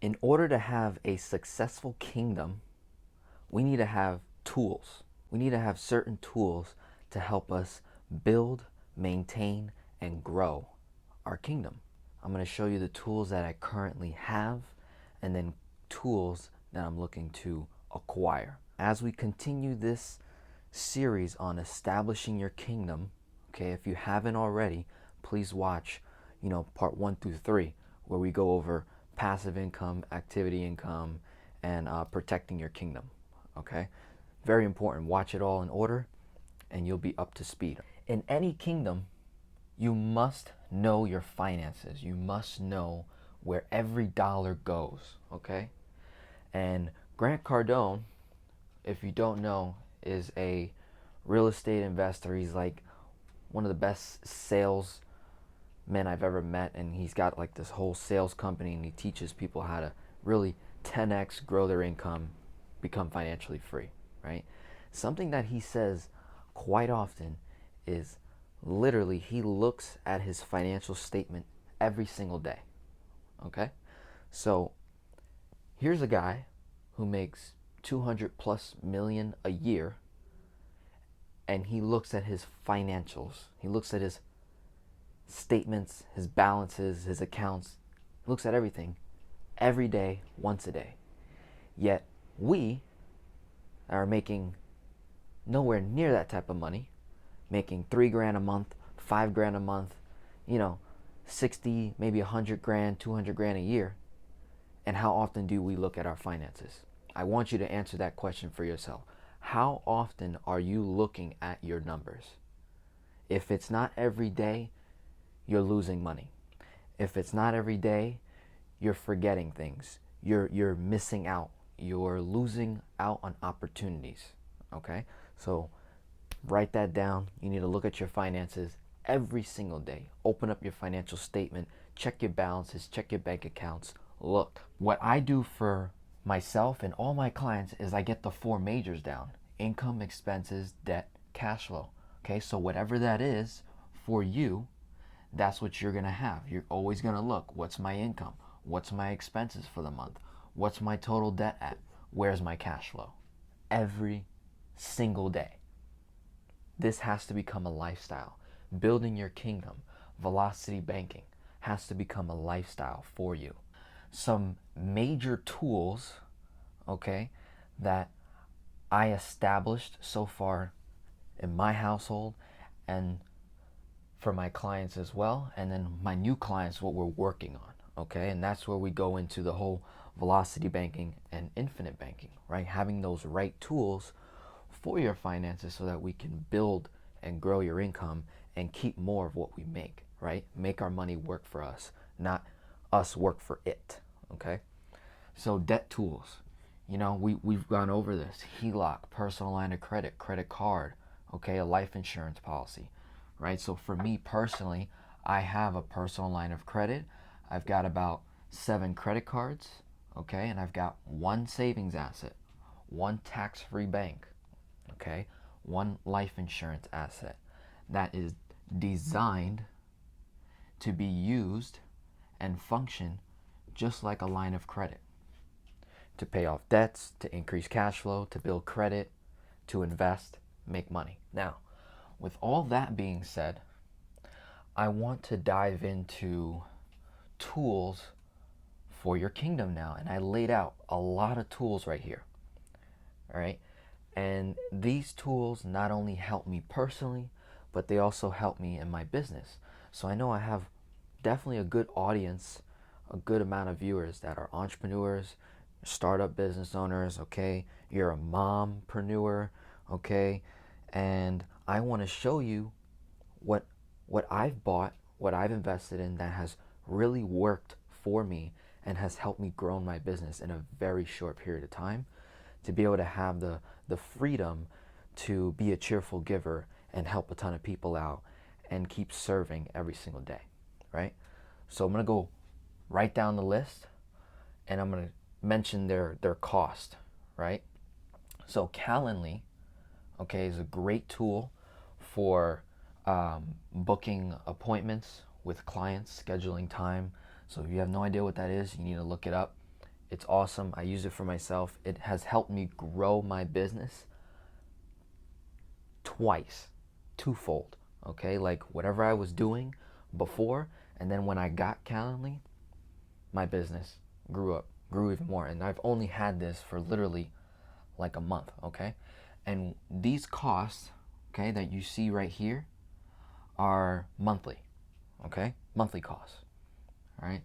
In order to have a successful kingdom, we need to have tools. We need to have certain tools to help us build, maintain, and grow our kingdom. I'm going to show you the tools that I currently have and then tools that I'm looking to acquire. As we continue this series on establishing your kingdom, okay, if you haven't already, please watch, part 1 through 3, where we go over passive income, activity income, and protecting your kingdom. Okay, very important. Watch it all in order, and you'll be up to speed. In any kingdom, you must know your finances. You must know where every dollar goes. Okay, and Grant Cardone, if you don't know, is a real estate investor. He's like one of the best salesmen I've ever met, and he's got like this whole sales company, and he teaches people how to really 10x grow their income, become financially free, right? Something that he says quite often is literally he looks at his financial statement every single day. Okay? So here's a guy who makes 200 plus million a year, and he looks at his financials. He looks at his statements, his balances, his accounts. He looks at everything every day, once a day. Yet we are making nowhere near that type of money, making $3 grand a month, $5 grand a month, 60, maybe 100 grand, 200 grand a year. And how often do we look at our finances? I want you to answer that question for yourself. How often are you looking at your numbers? If it's not every day, you're losing money. If it's not every day, you're forgetting things. You're missing out. You're losing out on opportunities. Okay? So write that down. You need to look at your finances every single day. Open up your financial statement, check your balances, check your bank accounts. Look, what I do for myself and all my clients is I get the 4 majors down: income, expenses, debt, cash flow. Okay, so whatever that is for you, that's what you're gonna have. You're always gonna look, what's my income? What's my expenses for the month? What's my total debt at? Where's my cash flow? Every single day. This has to become a lifestyle. Building your kingdom, velocity banking, has to become a lifestyle for you. Some major tools, okay, that I established so far in my household and for my clients as well, and then my new clients, what we're working on, okay? And that's where we go into the whole velocity banking and infinite banking, right? Having those right tools for your finances so that we can build and grow your income and keep more of what we make, right? Make our money work for us, not us work for it, okay? So debt tools, we've gone over this: HELOC, personal line of credit, credit card, okay, a life insurance policy, right? So for me personally, I have a personal line of credit. I've got about 7 credit cards, okay, and I've got 1 savings asset, 1 tax-free bank, okay, 1 life insurance asset that is designed to be used and function just like a line of credit, to pay off debts, to increase cash flow, to build credit, to invest, make money. Now, with all that being said, I want to dive into tools for your kingdom now. And I laid out a lot of tools right here. All right. And these tools not only help me personally, but they also help me in my business. So I know I have definitely a good audience, a good amount of viewers that are entrepreneurs, startup business owners, okay? You're a mompreneur, okay? And I want to show you what I've bought, what I've invested in that has really worked for me and has helped me grow my business in a very short period of time, to be able to have the freedom to be a cheerful giver and help a ton of people out and keep serving every single day, right? So I'm going to go right down the list, and I'm going to mention their cost, right? So Calendly, okay, is a great tool for booking appointments with clients, scheduling time. So if you have no idea what that is, you need to look it up. It's awesome. I use it for myself. It has helped me grow my business twice, twofold. Okay, like whatever I was doing before, and then when I got Calendly, my business grew even more. And I've only had this for literally like a month. Okay, and these costs, okay, that you see right here are monthly. Okay, monthly costs. All right.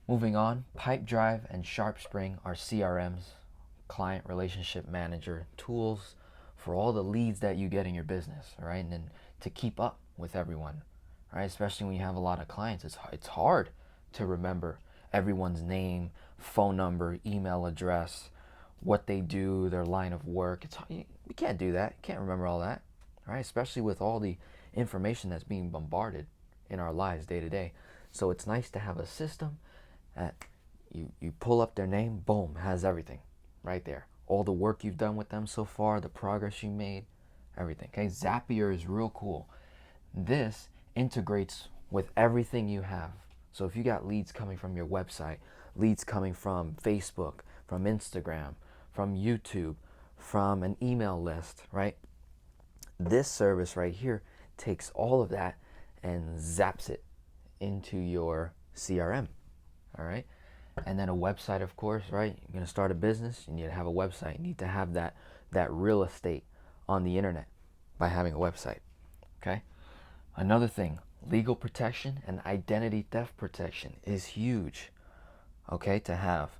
Moving on, Pipedrive and SharpSpring are CRMs, client relationship manager tools for all the leads that you get in your business, right? And then to keep up with everyone, right? Especially when you have a lot of clients, it's hard to remember everyone's name, phone number, email address, what they do, their line of work. You can't do that. You can't remember all that, right? Especially with all the information that's being bombarded in our lives day to day. So it's nice to have a system that you pull up their name, boom, has everything right there. All the work you've done with them so far, the progress you made, everything. Okay, Zapier is real cool. This integrates with everything you have. So if you got leads coming from your website, leads coming from Facebook, from Instagram, from YouTube, from an email list, right? This service right here takes all of that and zaps it into your CRM. All right. And then a website, of course, right? You're going to start a business. You need to have a website. You need to have that real estate on the internet by having a website. Okay. Another thing, legal protection and identity theft protection is huge, okay, to have.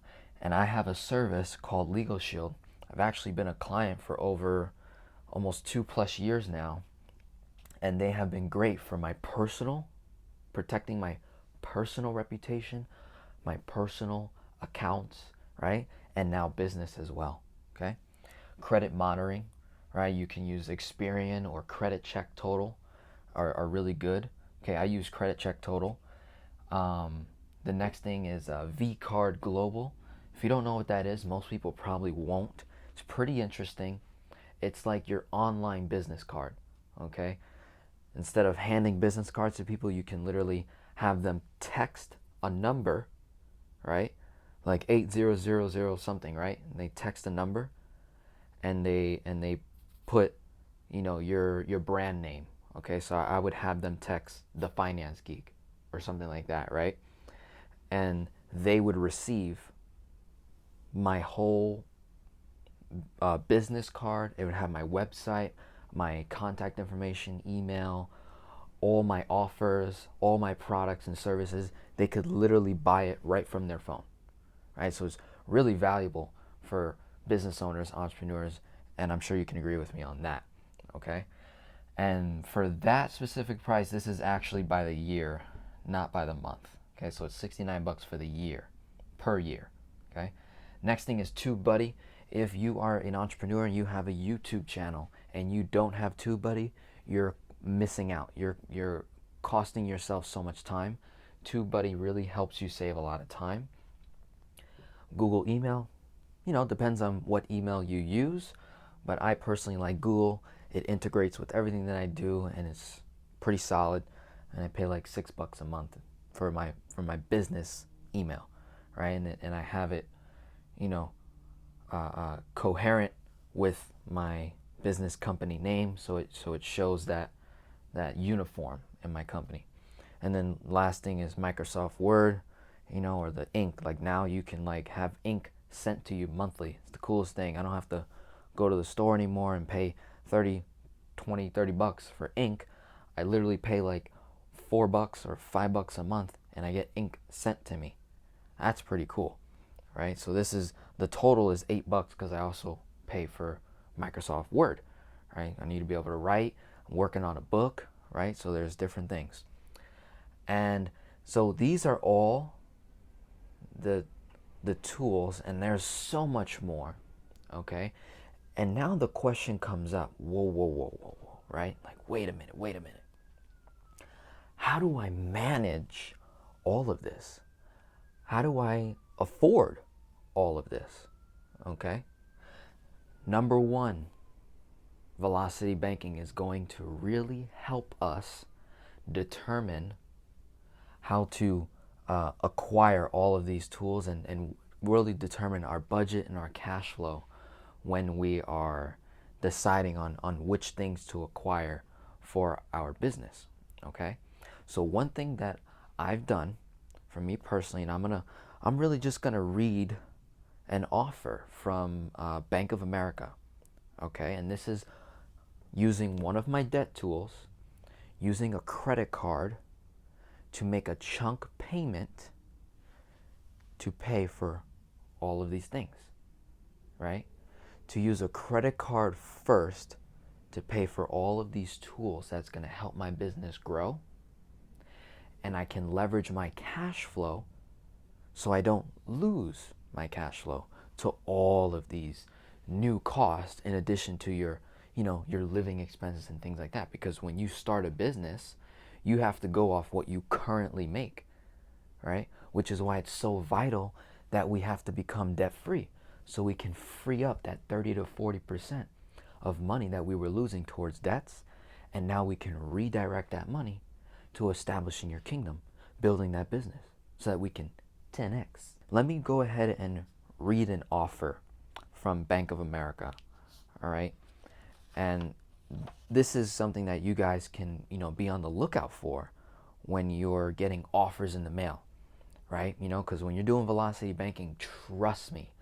And I have a service called Legal Shield. I've actually been a client for over almost 2+ years now. And they have been great for my protecting my personal reputation, my personal accounts, right? And now business as well, okay? Credit monitoring, right? You can use Experian or Credit Check Total are really good. Okay, I use Credit Check Total. The next thing is V-Card Global. If you don't know what that is, most people probably won't. It's pretty interesting. It's like your online business card, okay? Instead of handing business cards to people, you can literally have them text a number, right? Like 8000 something, right? And they text a number and they put, your brand name. Okay, so I would have them text the Finance Geek or something like that, right? And they would receive my whole business card. It would have my website, my contact information, email, all my offers, all my products and services. They could literally buy it right from their phone, right? So it's really valuable for business owners, entrepreneurs, and I'm sure you can agree with me on that, okay? And for that specific price, this is actually by the year, not by the month, okay? So it's $69 for the year, per year, okay? Next thing is TubeBuddy. If you are an entrepreneur and you have a YouTube channel and you don't have TubeBuddy, you're missing out. You're costing yourself so much time. TubeBuddy really helps you save a lot of time. Google email, depends on what email you use, but I personally like Google. It integrates with everything that I do and it's pretty solid, and I pay like $6 a month for my business email, right? And I have it, coherent with my business company name, so it shows that uniform in my company. And then last thing is Microsoft Word, or the ink. Like now you can like have ink sent to you monthly. It's the coolest thing. I don't have to go to the store anymore and pay $30 for ink. I literally pay like $4 or $5 a month and I get ink sent to me. That's pretty cool, right? So the total is $8 because I also pay for Microsoft Word, right? I need to be able to write. I'm working on a book, right? So there's different things. And so these are all the tools, and there's so much more, okay? And now the question comes up, whoa, right? Like, wait a minute. How do I manage all of this? How do I afford all of this, okay? Number one, Velocity Banking is going to really help us determine how to acquire all of these tools and really determine our budget and our cash flow when we are deciding on which things to acquire for our business. Okay, so one thing that I've done for me personally, and I'm really just gonna read an offer from Bank of America. Okay, and this is using one of my debt tools, using a credit card to make a chunk payment to pay for all of these things, right? To use a credit card first to pay for all of these tools that's going to help my business grow. And I can leverage my cash flow so I don't lose my cash flow to all of these new costs in addition to your living expenses and things like that. Because when you start a business, you have to go off what you currently make, right? Which is why it's so vital that we have to become debt free so we can free up that 30 to 40% of money that we were losing towards debts. And now we can redirect that money to establishing your kingdom, building that business so that we can 10x. Let me go ahead and read an offer from Bank of America. All right. And this is something that you guys can, be on the lookout for when you're getting offers in the mail, right? Because when you're doing velocity banking, trust me,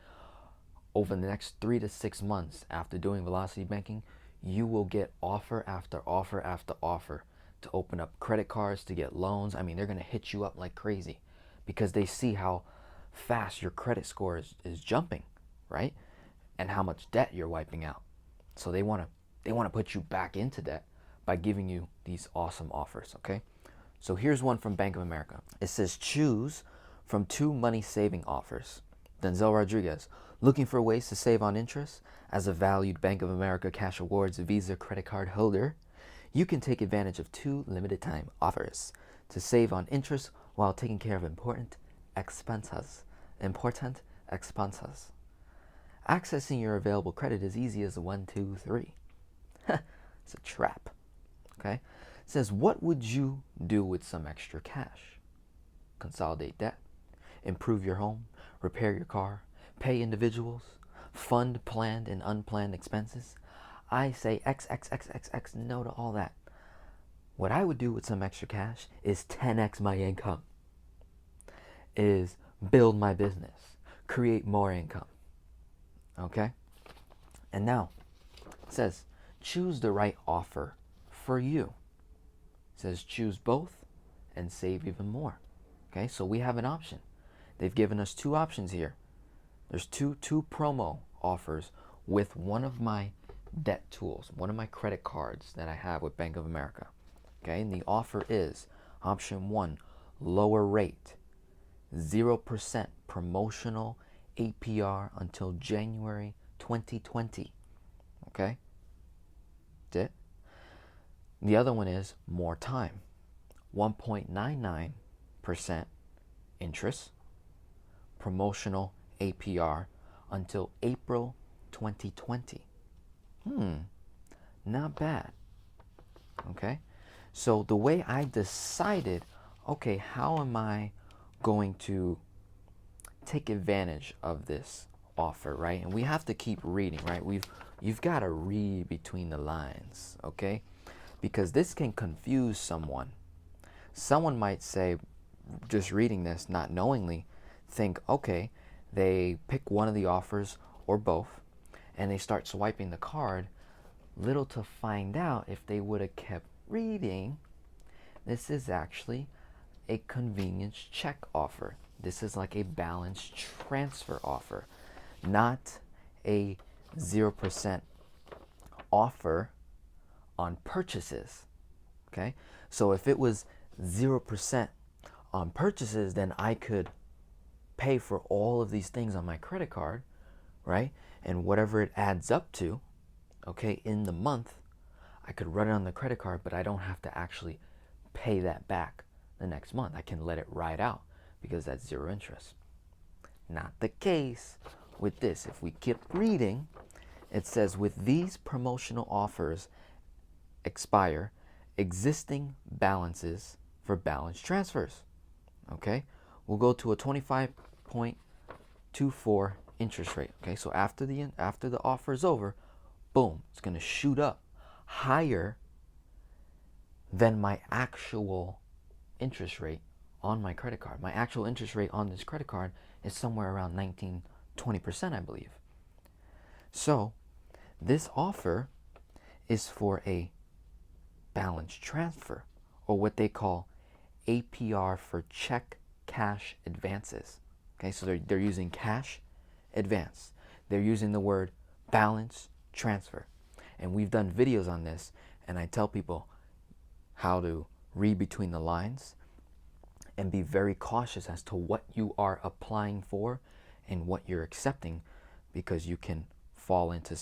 over the next 3 to 6 months after doing velocity banking, you will get offer after offer after offer to open up credit cards, to get loans. I mean, they're going to hit you up like crazy because they see how fast your credit score is jumping, right? And how much debt you're wiping out. So they want to put you back into debt by giving you these awesome offers, okay? So here's one from Bank of America. It says, choose from 2 money saving offers. Denzel Rodriguez, looking for ways to save on interest? As a valued Bank of America Cash Awards Visa credit card holder, you can take advantage of 2 limited time offers to save on interest while taking care of important expenses. Accessing your available credit is easy as 1, 2, 3. It's a trap. Okay? It says, what would you do with some extra cash? Consolidate debt, improve your home, repair your car, pay individuals, fund planned and unplanned expenses. I say XXXXX no to all that. What I would do with some extra cash is 10x my income, is build my business, create more income. Okay? And now, it says, choose the right offer for you. It says, choose both and save even more. Okay, so we have an option. They've given us 2 options here. There's two promo offers with one of my debt tools, one of my credit cards that I have with Bank of America. Okay, and the offer is option 1, lower rate, 0% promotional APR until January 2020. Okay, that's it. The other one is more time, 1.99% interest, promotional APR until April 2020. Not bad. Okay, so the way I decided, okay, how am I going to take advantage of this offer, right? And we have to keep reading, right? You've got to read between the lines, okay? Because this can confuse someone. Someone might say, just reading this, not knowingly, think, okay, they pick one of the offers or both, and they start swiping the card, little to find out if they would have kept reading. This is actually a convenience check offer. This is like a balance transfer offer, not a 0% offer on purchases. Okay, so if it was 0% on purchases, then I could pay for all of these things on my credit card, right? And whatever it adds up to, okay, in the month, I could run it on the credit card, but I don't have to actually pay that back the next month. I can let it ride out because that's 0 interest. Not the case with this. If we keep reading, it says, with these promotional offers expire existing balances for balance transfers. Okay, we'll go to a 25.2 0.24 interest rate. Okay, so after the offer is over, boom, it's going to shoot up higher than my actual interest rate on my credit card. My actual interest rate on this credit card is somewhere around 19-20%, I believe. So this offer is for a balance transfer, or what they call APR for check cash advances. Okay, so they're using cash advance. They're using the word balance transfer. And we've done videos on this, and I tell people how to read between the lines and be very cautious as to what you are applying for and what you're accepting, because you can fall into a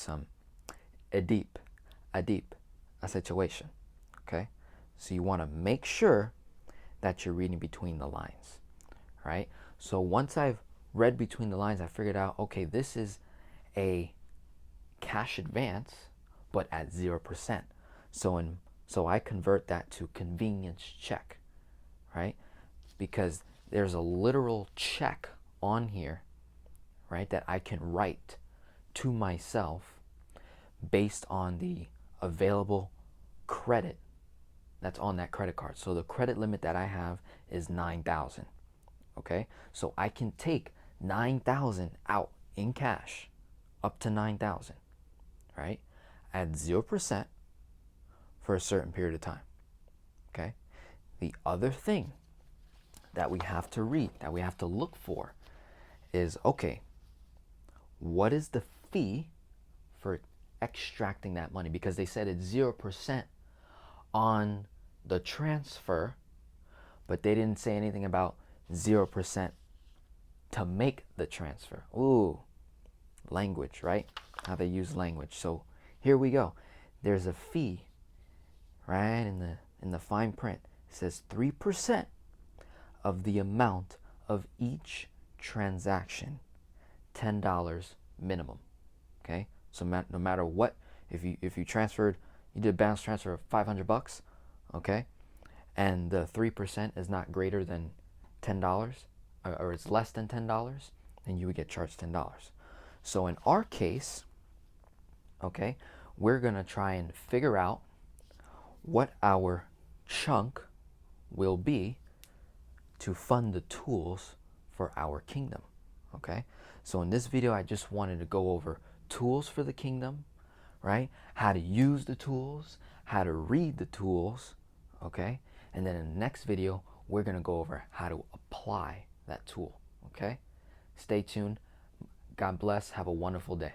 situation. Okay, so you want to make sure that you're reading between the lines, right? So once I've read between the lines, I figured out, okay, this is a cash advance, but at 0%. So I convert that to convenience check, right? Because there's a literal check on here, right, that I can write to myself based on the available credit that's on that credit card. So the credit limit that I have is 9,000. Okay, so I can take 9,000 out in cash, up to 9,000, right, at 0% for a certain period of time. Okay, the other thing that we have to read, that we have to look for, is, okay, what is the fee for extracting that money? Because they said it's 0% on the transfer, but they didn't say anything about 0% to make the transfer. Ooh, language, right? How they use language. So here we go. There's a fee, right, in the fine print. It says 3% of the amount of each transaction, $10 minimum. Okay, so no matter what, if you transferred, you did a balance transfer of $500, okay, and the 3% is not greater than $10, or it's less than $10, then you would get charged $10. So in our case, okay, we're gonna try and figure out what our chunk will be to fund the tools for our kingdom. Okay, so in this video I just wanted to go over tools for the kingdom, right? How to use the tools, how to read the tools, okay? And then in the next video we're going to go over how to apply that tool. Okay, stay tuned. God bless. Have a wonderful day.